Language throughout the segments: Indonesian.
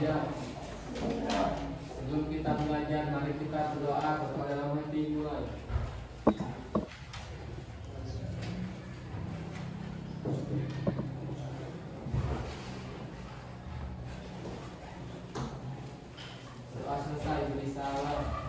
belajar. Sebelum kita belajar, mari kita berdoa kepada dalam hati mulai. Doa selesai, beri salam.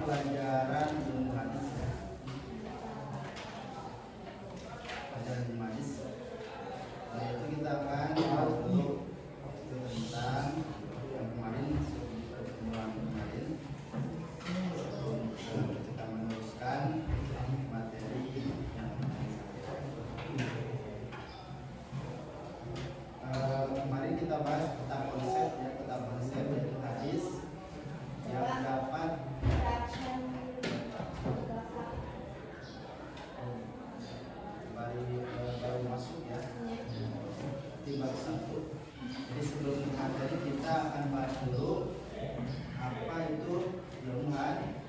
Pelajaran ilmu hadis, pelajaran ilmu hadis, yaitu kita akan bahas dulu tentang yang kemarin pertemuan kemarin. Kita meneruskan materi yang kemarin kita bahas tentang konsep yaitu hadis yang dapat baru masuk ya di bab 1. Jadi sebelum materi kita akan bahas dulu apa itu ilmu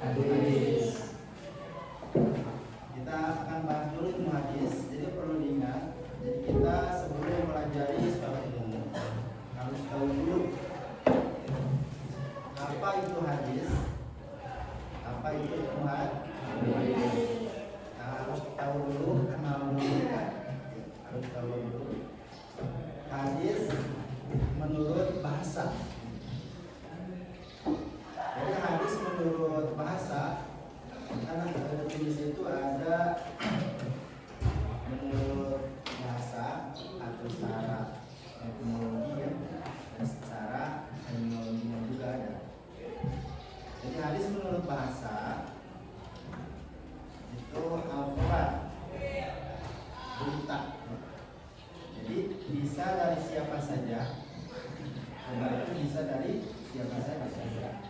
hadis. Kita akan bahas dulu ilmu hadis. Jadi perlu diingat, jadi kita sebelum mempelajari suatu ilmu harus tahu dulu apa itu hadis, apa itu ilmu hadis. Harus tahu dulu, kenal dulu kan? Harus tahu dulu. Hadis menurut bahasa. Jadi hadis menurut bahasa, karena definisi itu ada menurut bahasa atau secara etimologi ya, dan secara terminologinya juga ada. Jadi hadis menurut bahasa itu al-khabar, berita. Jadi bisa dari siapa saja. Khabar itu bisa dari siapa saja.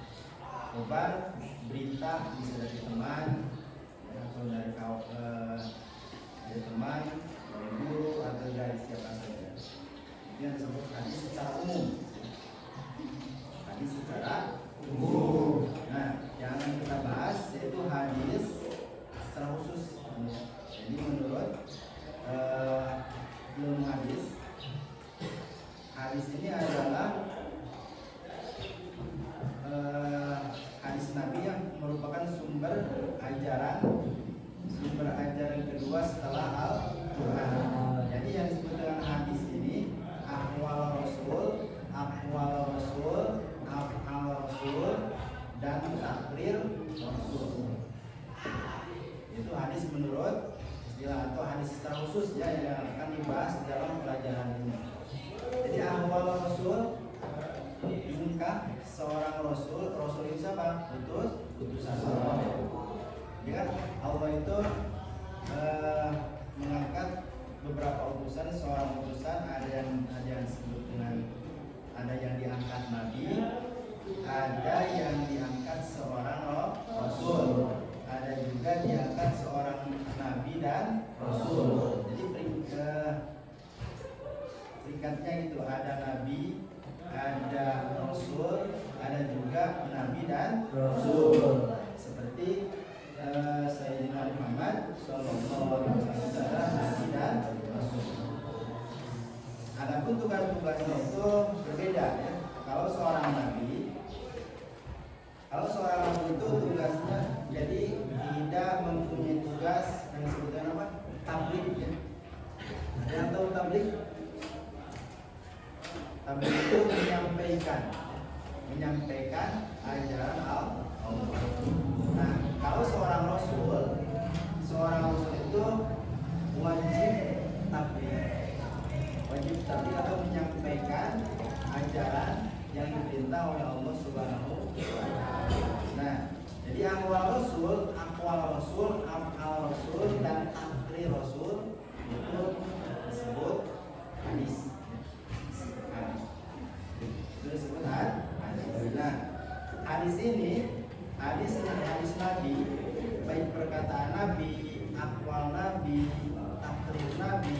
Khabar berita bisa dari teman, atau dari teman, dari guru, atau dari siapa saja. Ini yang disebut hadis secara umum. Hadis secara umum. Nah, yang akan kita bahas yaitu hadis secara khusus. Jadi menurut ilmu hadis, hadis ini adalah mengangkat seorang rasul. Rasul itu siapa? Utusan Allah. Ya kan? Allah itu mengangkat beberapa utusan. Seorang utusan ada yang disebut dengan, ada yang diangkat nabi, ada yang diangkat seorang rasul, ada juga diangkat seorang nabi dan rasul. Jadi peringkatnya itu ada nabi, ada rasul, ada juga nabi dan rasul. Seperti Sayyidina Muhammad Sallallahu Alaihi Wasallam, nabi dan rasul. Adapun tugas-tugasnya itu berbeda ya. Kalau seorang nabi itu tugasnya jadi tidak mempunyai tugas yang disebutkan apa? Tabligh ya. Ada yang tahu tabligh? Tabligh itu menyampaikan ajaran Allah. Nah, kalau seorang rasul itu wajib tabligh atau menyampaikan ajaran yang diperintah oleh Allah Subhanahu wa Ta'ala. Nah, jadi aqwal rasul, af'al rasul dan aqli rasul itu disebut hadis. Itu disebut hadis. Nah, hadis ini, hadis Nabi, baik perkataan Nabi, aqwal Nabi, takrir Nabi,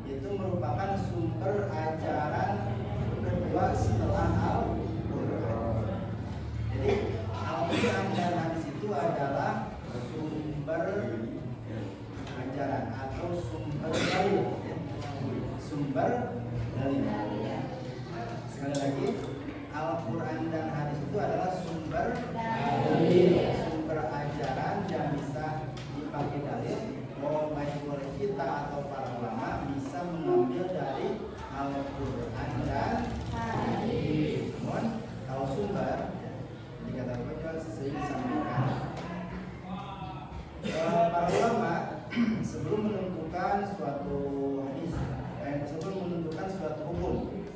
itu merupakan sumber ajaran kedua setelah Al-Quran. Jadi Al-Quran dan hadis itu adalah sumber ajaran atau sumber dalil. Sumber dalil. Sekali lagi, Al-Quran dan hadis itu adalah sumber dalil, sumber ajaran yang bisa dipakai dalil. Baik oleh kita atau para ulama bisa mengambil dari Al-Quran dan hadis. Namun kalau sumber dikatakan juga sering disampaikan. Para ulama sebelum menentukan suatu hadis, sebelum menentukan suatu hukum,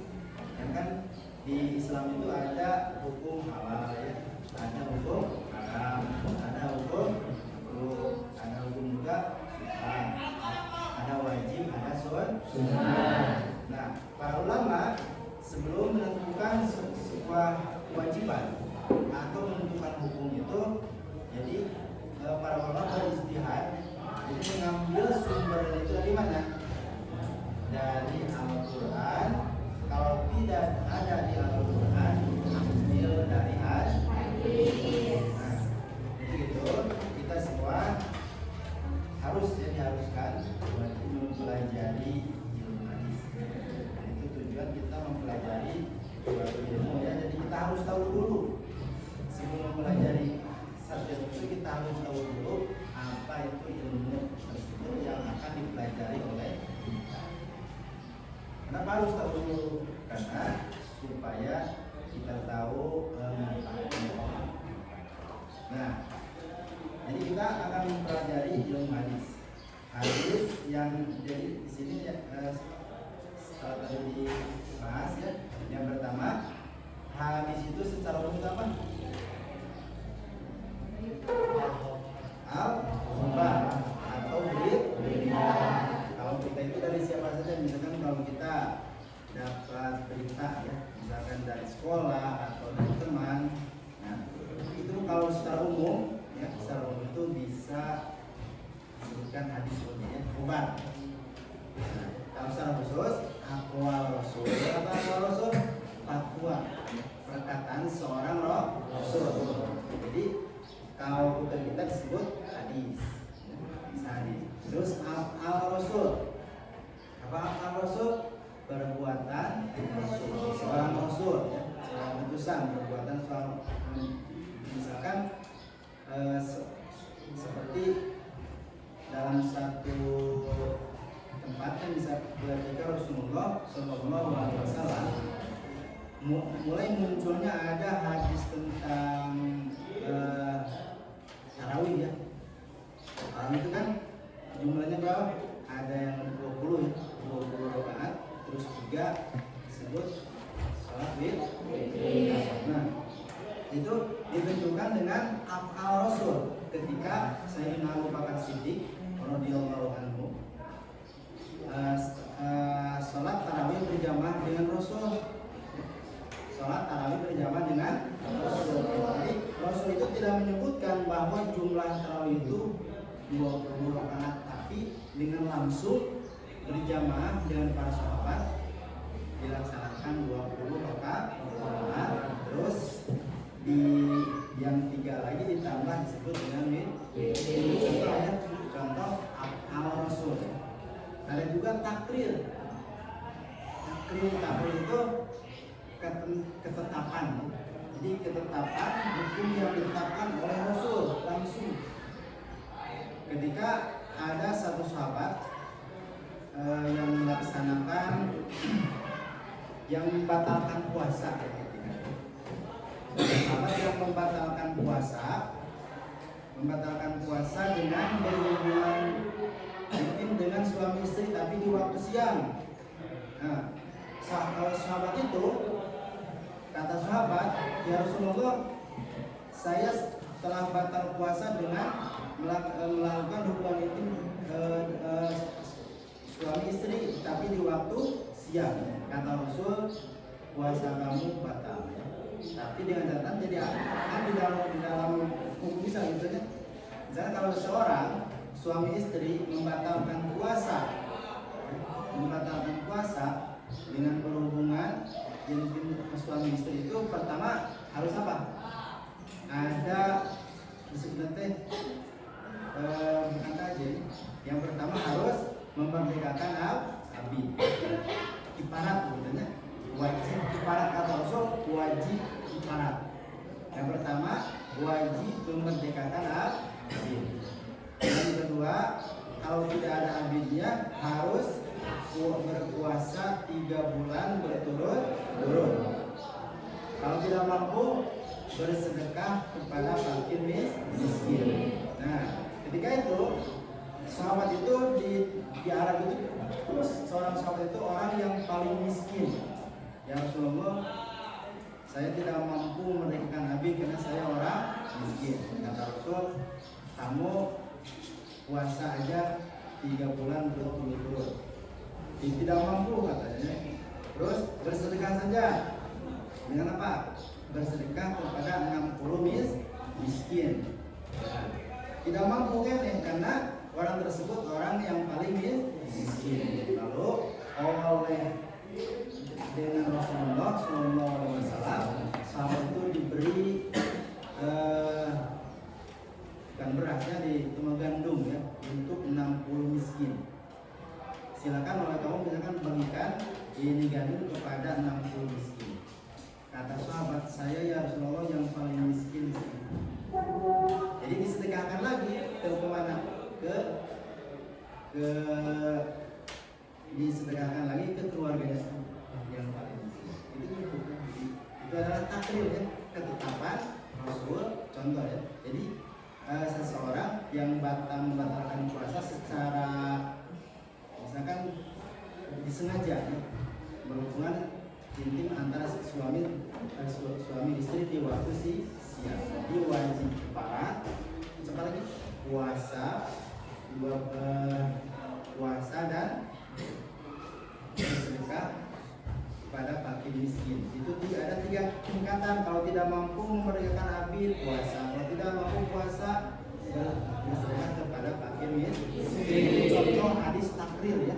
yang kan di Islam itu ada hukum halal ya, ada hukum haram, ada hukum makruh, ada hukum juga ada wajib, ada sunnah. Nah, para ulama sebelum menentukan sebuah kewajiban atau menentukan hukum itu, jadi para ulama berijtihad, jadi mengambil sumber itu dari mana? Dari Al-Quran. Kalau tidak ada di Al-Quran, ambil dari hadis. Nah, jadi itu kita semua diharuskan wajib mempelajari ilmu hadis. Nah, itu tujuan kita mempelajari suatu ilmu ya. Jadi kita harus tahu dulu sebelum mempelajari subjek itu, kita harus tahu dulu apa itu ilmu tersebut yang akan dipelajari oleh kita. Kenapa harus tahu dulu? Karena supaya kita tahu manfaatnya. Nah, jadi kita akan mempelajari ilmu hadis. Hadis yang jadi di sini ya, setelah tadi dibahas ya. Yang pertama, hadis itu secara umum apa? Al-Quran atau berita. Kalau berita itu dari siapa saja? Misalkan kalau kita dapat berita ya, misalkan dari sekolah atau dari teman. Nah, itu kalau secara umum ya, secara umum itu bisa disebutkan hadis ya, khabar. Nah, kalau secara khusus aqwal rasul. Apa aqwal rasul? Fatwa, perkataan seorang rasul. Jadi kalau kita disebut hadis. Hadis. Terus al rasul. Apa al rasul? Perbuatan rasul. Seorang rasul ya, seorang utusan, perbuatan seorang, misalkan seperti dalam satu tempat kan bisa ketika Rasulullah Shallallahu Alaihi Wasallam mulai munculnya ada hadis tentang tarawih ya. Tarawih itu kan jumlahnya berapa? Ada yang 20 ya, 20 rakaat, terus juga disebut sholat witir. itu ditunjukkan dengan af'al Rasul. Ketika Sayyidina Abu Bakar Siddiq radhiyallahu anhu sholat tarawih berjamaah dengan Rasul. Sholat tarawih berjamaah dengan Rasul. Jadi Rasul itu tidak menyebutkan bahwa jumlah tarawih itu 20 rakaat, tapi dengan langsung berjamaah dengan para sahabat dilaksanakan 20 rakaat. Terus di yang 3 lagi ditambah disebut dengan contoh ya, contoh al Rasul. Ada juga takrir. Takrir itu ketetapan. Jadi ketetapan hukum yang ditetapkan oleh Rasul langsung. Ketika ada satu sahabat yang melaksanakan yang membatalkan puasa, sahabat yang membatalkan puasa dengan berhubungan intim dengan suami istri tapi di waktu siang. Nah, sahabat itu kata sahabat, ya Rasulullah, saya telah batal puasa dengan melakukan hubungan intim suami istri tapi di waktu siang. Kata Rasul, puasa kamu batal. Tapi dengan catatan jadi kan di dalam hukum bisa gitu ya. Misalnya kalau seorang suami istri membatalkan puasa dengan berhubungan intim suami istri itu, pertama harus apa? Ada disebutnya bukan tajin. Yang pertama harus memerdekakan abid. Kiparat sebetulnya wajib kiparat, kata Rasul wajib kiparat. Yang pertama wajib memerdekakan abid. Yang kedua, kalau tidak ada abidnya harus berpuasa 3 bulan berturut-turut. Kalau tidak mampu, bersedekah kepada fakir miskin. Nah, ketika itu sahabat itu di Arab itu, seorang sahabat itu orang yang paling miskin. Ya Rasulullah, saya tidak mampu memerdekakan abid karena saya orang miskin. Kata Rasul, kamu puasa aja 3 bulan berturut-turut. Tidak mampu katanya. Terus bersedekah saja. Dengan apa? Bersedekah kepada 60 miskin. Tidak mampu kan ya, karena orang tersebut orang yang paling miskin. Lalu oleh dengan Rasulullah SAW, sahabat itu diberi kan berasnya di tunggal gandum ya untuk 60 miskin. Silakan oleh kamu misalkan bagikan ini gandum kepada 60 miskin. Kata sahabat, saya ya Rasulullah yang paling miskin. Jadi disedekahkan lagi ke mana? Ke disedekahkan lagi ke keluarganya yang paling miskin. Itu adalah takdir ya, ketetapan Rasul. Contoh ya. Jadi seseorang yang membatalkan puasa secara misalkan disengaja ya, berhubungan intim antara suami istri di waktu siang, jadi wajib kiparat, lagi puasa dan bersedekah kepada fakir miskin. Itu ada 3 tingkatan. Kalau tidak mampu memerdekakan abid, puasa. Kalau tidak mampu puasa, bersedekah kepada fakir miskin. Contoh hadis takrir ya,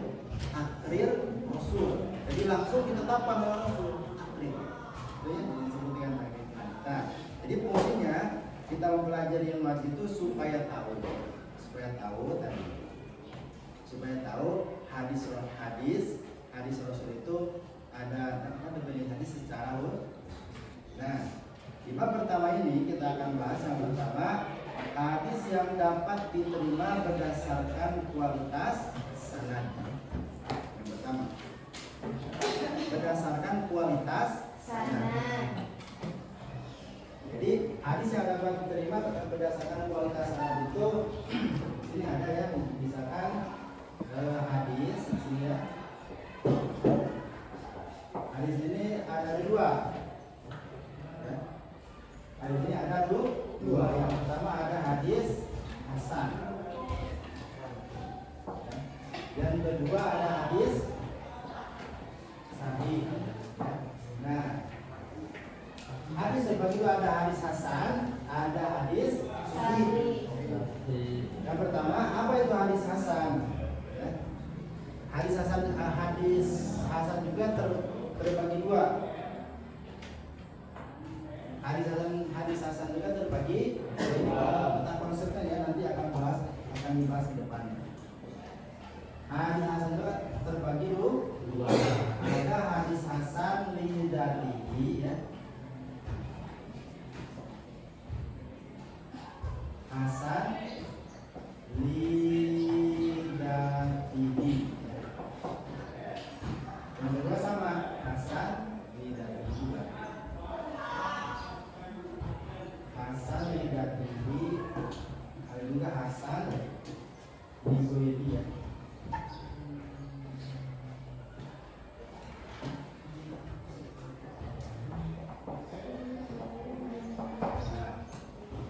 takrir Rasul. Jadi langsung ditetapkan oleh Rasul takrir. Itu yang disebutkan tadi. Nah, jadi fungsinya kita mempelajari ilmu hadis itu supaya tahu tadi, supaya tahu hadis Rasul itu ada berbeda hadis secara umum. Nah, di bab pertama ini kita akan bahas yang pertama, hadis yang dapat diterima berdasarkan kualitas sanad. Yang pertama, berdasarkan kualitas sanad. Jadi hadis yang dapat diterima berdasarkan kualitas sanad itu sini ada ya, misalkan hadis sini ya. Hadis ini ada 2. Hari ini ada dua. Yang pertama ada hadis hasan. Yang kedua ada hadis sahih. Nah, hadis terbagi dua, ada hadis hasan, ada hadis sahih. Yang pertama, apa itu hadis hasan? Hadis hasan juga terbagi dua. Hadis hasan juga terbagi dua. Tentang konsepnya ya nanti akan dibahas di depannya. Hadis hasan juga terbagi dua. Ada hadis hasan li dzatihi ya. Hasan li dzatihi. Yang kedua sama, hasan li dzatihi juga. Hasan li dzatihi, ada juga hasan li ghairihi ya.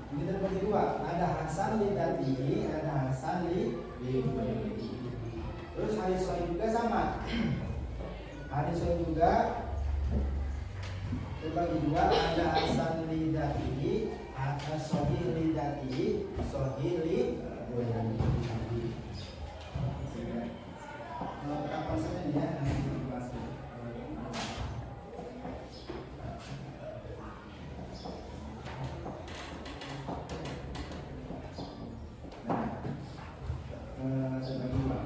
Ini terbagi dua, ada hasan li dzatihi, ada hasan li ghairihi. Terus hadis sahih juga sama. Hadis sahih juga terbagi dua, ada hasan li dzatihi, ada sahih li dzatihi, sahih li ghairihi. Tentang konsepnya ya, nanti dibahas. Terbagi dua.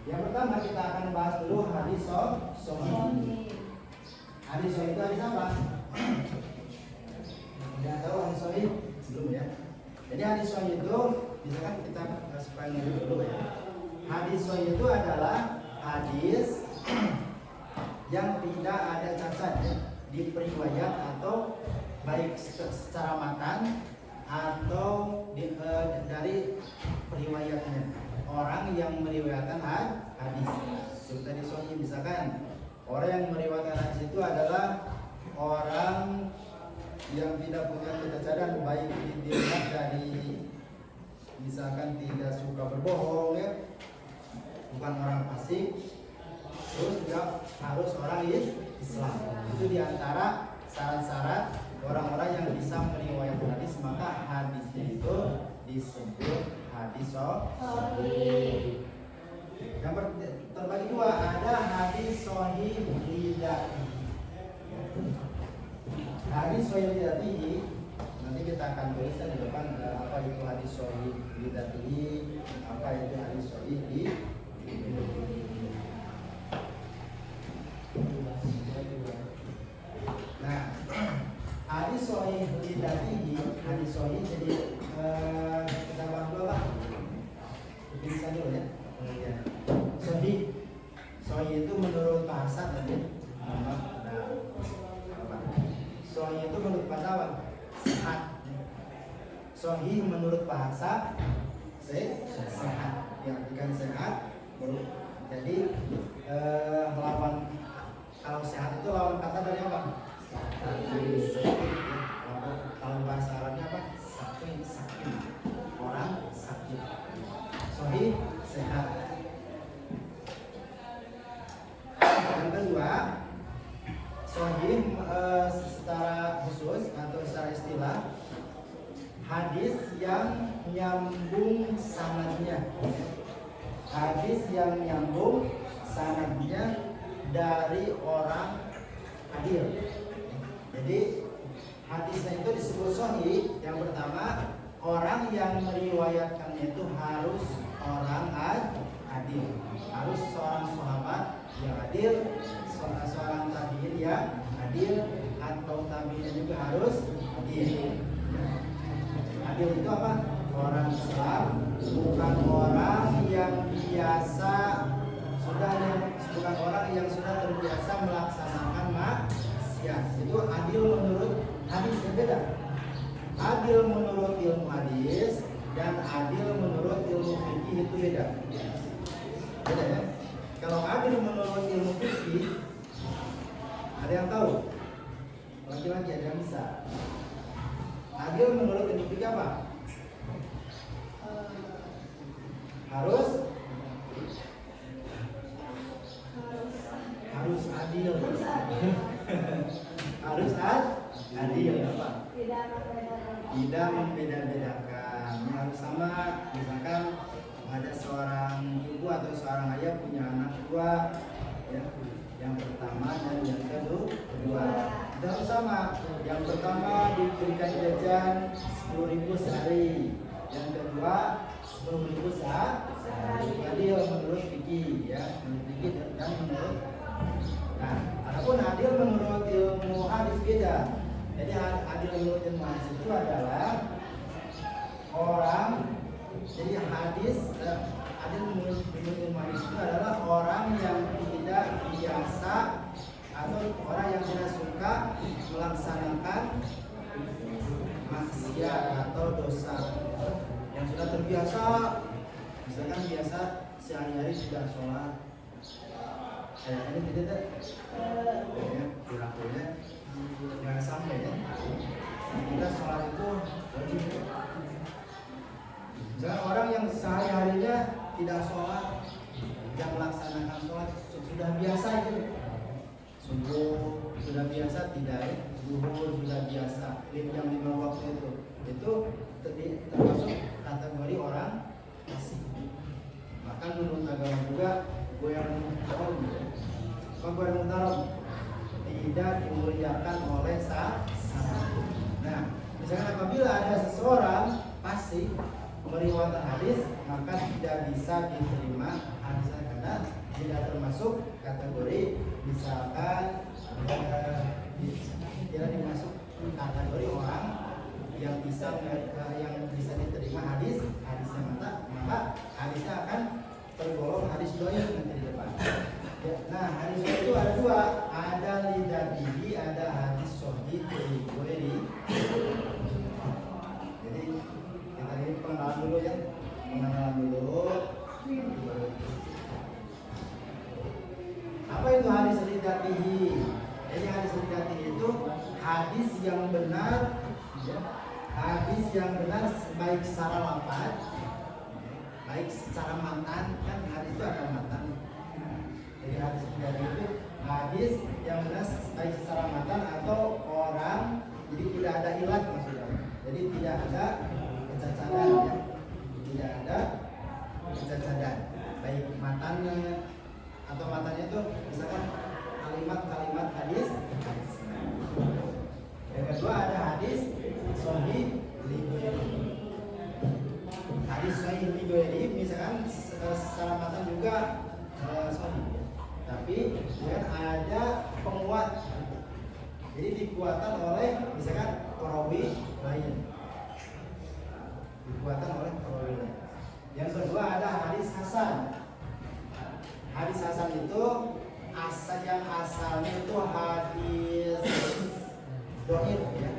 Yang pertama kita akan bahas dulu hadis sahih. Hadis sahih itu hadis apa? Tidak tahu hadis sahih belum ya? Jadi hadis sahih itu misalkan kita supaya ngerti dulu ya. Hadis sahih itu adalah hadis yang tidak ada cacat ya, di periwayat atau baik secara matan atau dari periwayatnya orang yang meriwayatkan hadis. Seperti sahih misalkan orang yang meriwayatkan hadis itu adalah orang yang tidak punya kecacatan, baik dilihat dari misalkan tidak suka berbohong ya, bukan orang fasik, terus juga harus orang Islam. Itu diantara syarat-syarat orang-orang yang bisa meriwayatkan hadis, maka hadisnya itu disebut hadis sahih. Yang terbagi dua, ada hadis sahih li dzatihi. Hadis sahih li dzatihi nanti kita akan tuliskan di depan apa itu hadis sahih li dzatihi, apa itu hadis sahih li. Nah, hadis sahih li dzatihi, hadis sahih jadi kita bahas dulu lah. Bisa dulu ya. Sahih itu menurut bahasa tadi. Sahih itu menurut bahasa apa? Sehat. Sahih menurut bahasa sehat. Diartikan sehat. Jadi lawan, kalau sehat itu lawan kata dari apa? Kalau bahasa Arabnya apa? Sakit. Orang sakit. Sahih sehat. Yang kedua, sahih secara khusus atau secara istilah hadis yang nyambung sanadnya. Hadis yang nyambung sanadnya dari orang adil. Jadi hadisnya itu disebut sahih. Yang pertama, orang yang meriwayatkannya itu harus orang adil, harus seorang sahabat yang adil, seorang tabi'in yang adil, atau tabi'in juga harus adil. Adil itu apa? Orang Islam, bukan orang yang biasa bukan orang yang sudah terbiasa melaksanakan maksiat. Itu adil menurut hadis, yang beda. Adil menurut ilmu hadis dan adil menurut ilmu fikih itu beda. Beda ya. Kalau adil menurut ilmu fikih, ada yang tahu? Laki-laki ada yang bisa. Adil menurut ilmu fikih apa? Harus adil. Harus adil apa? Tidak membeda-bedakan. Harus sama. Misalkan ada seorang ibu atau seorang ayah punya anak dua, ya, yang pertama dan yang kedua. Harus sama. Yang pertama diberikan jajan 10.000 sehari, yang kedua 10.000 sehari. Adil menurut fikih, ya, menurut fikih dan menurut. Nah, adapun adil menurut ilmu hadis beda. Jadi adil menurut ilmu hadis itu adalah orang. Jadi hadis adil menurut ilmu hadis itu adalah orang yang tidak biasa atau orang yang tidak suka melaksanakan maksiat atau dosa, yang sudah terbiasa, misalkan biasa sehari-hari sudah sholat, kayak ini tidak ya, perilakunya nggak sampai ya. Kita sholat itu wajib. Misalkan orang yang sehari-harinya tidak sholat, tidak melaksanakan sholat, sudah biasa itu. Subuh sudah biasa tidak, zuhur sudah biasa, jam 5 waktu itu termasuk kategori orang fasik. Bahkan menurut agama juga goyang mutarom tidak dimuliakan oleh sahaba. Nah, misalkan apabila ada seseorang fasik meriwayatkan hadis, maka tidak bisa diterima hadisnya karena tidak termasuk kategori, misalkan tidak dimasuk kategori orang yang bisa diterima hadisnya, maka hadisnya akan tergolong hadis dhaif nanti di depan. Ya, nah, hadis dhaif itu ada dua, ada lidadihi, ada hadis sahih li. Jadi kita ini pengenalan dulu ya, Apa itu hadis lidadihi? Jadi hadis lidadihi itu hadis yang benar, ya, hadis yang benar baik secara lafaz, baik secara matan, kan hadis itu ada matan. Jadi hadis lidadihi itu hadis yang benar baik secara matan atau orang, jadi tidak ada ilat maksudnya. Jadi tidak ada kecacadan, ya. Tidak ada kecacadan, baik matannya atau matanya itu misalkan kalimat-kalimat hadis. Yang kedua ada hadis sahih li ghairi. Hadis sahih li ghairi misalkan secara matan juga sahih, tapi kemudian ada penguat. Jadi dikuatkan oleh misalkan perawi lain. Dikuatkan oleh perawi lain. Yang kedua ada hadis hasan. Hadis hasan itu yang asalnya itu hadis dhaif, ya.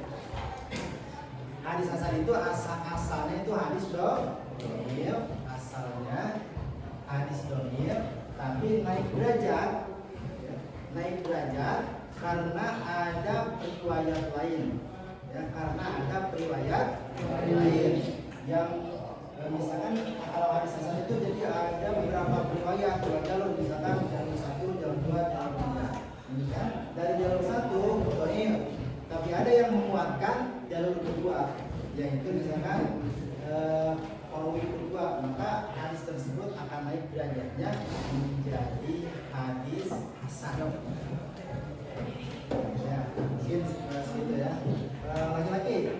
Hadis hasan itu asalnya itu hadis dhaif, asalnya hadis dhaif, tapi naik derajat, ya. Naik derajat karena ada riwayat lain, ya, karena ada riwayat lain yang misalkan kalau hadis hasan itu jadi ada beberapa riwayat, dua jalur, misalkan jalur 1, jalur 2, jalur 3. Ini kan dari jalur 1 dhaif, tapi ada yang menguatkan jalur kedua, yaitu misalkan perawi kedua, maka hadis tersebut akan naik derajatnya menjadi hadis hasan. Ya, mungkin segitu ya. Laki-laki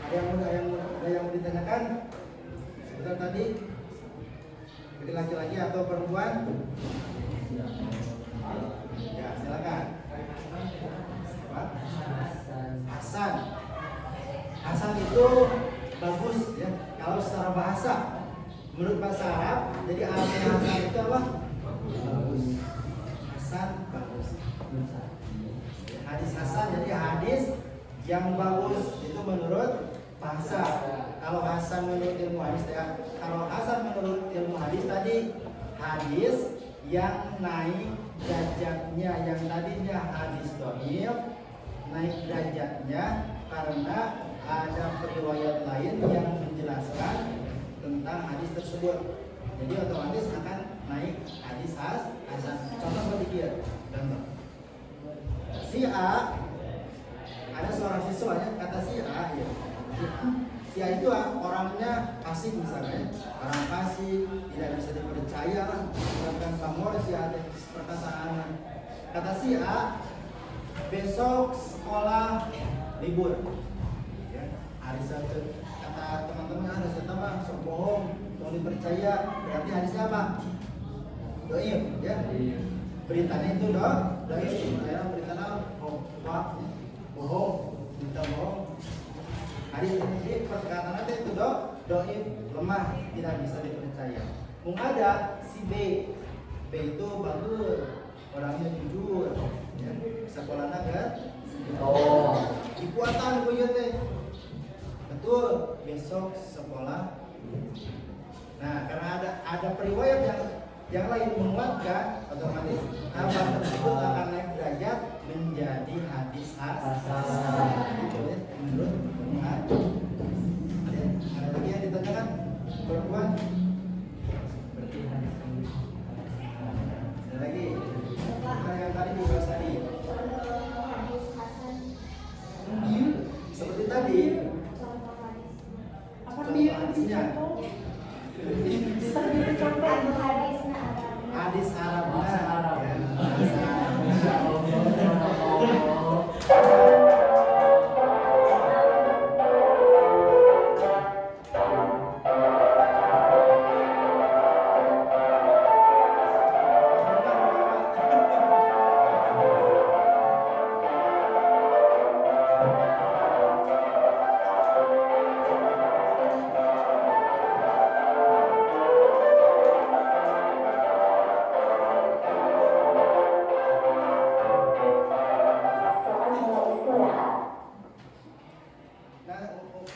ada yang mau ditanyakan sebentar tadi, bagi laki-laki atau perempuan? Ya, silakan. Hasan. Hasan itu bagus, ya. Kalau secara bahasa, menurut bahasa Arab, jadi artinya hasan itu apa? Bagus. Hasan bagus. Hadis hasan jadi hadis yang bagus itu menurut bahasa. Kalau hasan menurut ilmu hadis, ya. Kalau hasan menurut ilmu hadis tadi hadis yang naik derajatnya, yang tadinya hadis dhaif naik derajatnya karena ada riwayat lain yang menjelaskan tentang hadis tersebut. Jadi otomatis akan naik hadis hasan. Contoh sedikit. Contoh. Si A, ada seorang siswanya kata si A, ya. Si A itu orangnya fasik misalnya, orang fasik, tidak bisa dipercaya lah, bukan pamor si A perkataan. Kata si A, besok sekolah libur. Ya, hari Sabtu. Kata teman-teman harus tetap bang, sok bohong, mau dipercaya. Berarti hadisnya apa? Doif, ya. Beritanya itu doif. Ya, beritanya bohong, berita bohong. Hadis ini perkataan itu doif, lemah, tidak bisa dipercaya. Mungkin ada si B itu bagus, orangnya jujur, ya. Sekolahnya kan? Dikuatan teh. Betul, besok sekolah. Nah, karena ada periwayat yang lain menguatkan, otomatis kabar tersebut akan naik derajat menjadi hadis hasan. Itu ya, menurut Muhammad. Ada lagi yang ditanyakan, perempuan? Ada lagi? Yang tadi dibahas tadi. Seperti tadi. Contoh hadisnya. Hadis Arab.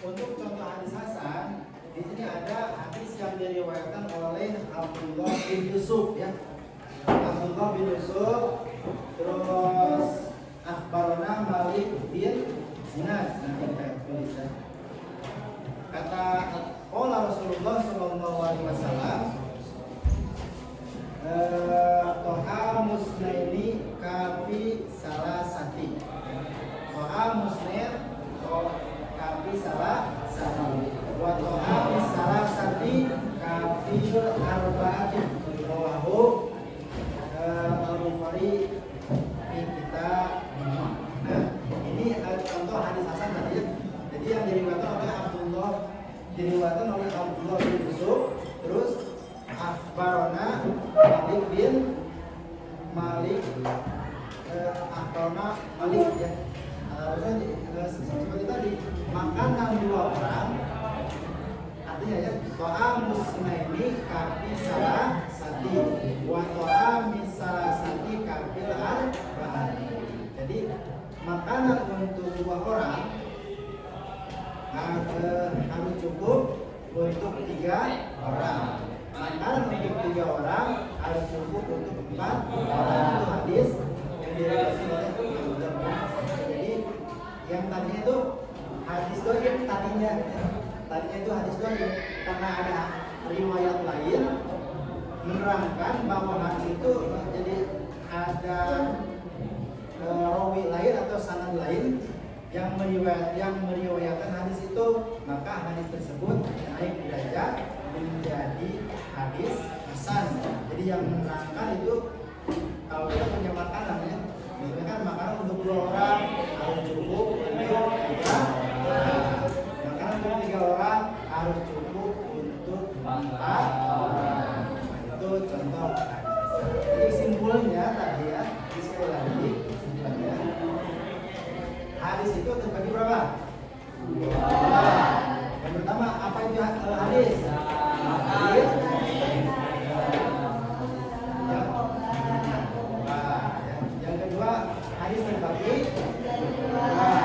Untuk contoh hadis hasan, di sini ada hadis yang diriwayatkan oleh Abdullah bin Yusuf, ya. Abdullah bin Yusuf, terus akhbarana Malik bin Sinas. Nanti kita tulis ya. Kata Rasulullah sallallahu alaihi wasallam, toha musnaini kafi salasati. Toha musnain kafi salasati. Wa toha salasati kafi arba'ati. Rawahu Al-Bukhari di kitab. Nah, ini contoh hadis hasan tadi ya. Jadi yang diriwayatkan oleh Abdullah bin Yusuf, terus akhbarana Malik ya. Seperti tadi, makanan dua orang, artinya ya, to'a musnaini kafi salah sati, wa to'a misalah sati kafil arba'ati. Jadi makanan untuk dua orang harus cukup untuk 3 orang. Makanan untuk 3 orang harus cukup untuk 4 orang. Itu hadis yang diriwayatkan oleh Abu Dawud. Jadi yang tadinya itu hadis doif tadinya itu hadis doif karena ada riwayat lain menerangkan bahwa hadis itu jadi ada rawi lain atau sanad lain yang meriwayatkan hadis itu, maka hadis tersebut naik derajat menjadi hadis hasan. Jadi yang menerangkan itu kalau kita punya makanan ya, misalnya kan makanan untuk 2 orang harus cukup untuk 3 orang. Makanan untuk 3 orang harus cukup untuk 4 orang. Itu contoh hadis. Jadi simpulnya tadi ya, sekali lagi simpulnya. Hadis itu terbagi berapa? 2. Yang pertama, apa itu hadis? Hadis. Yang kedua, hadis terbagi 2.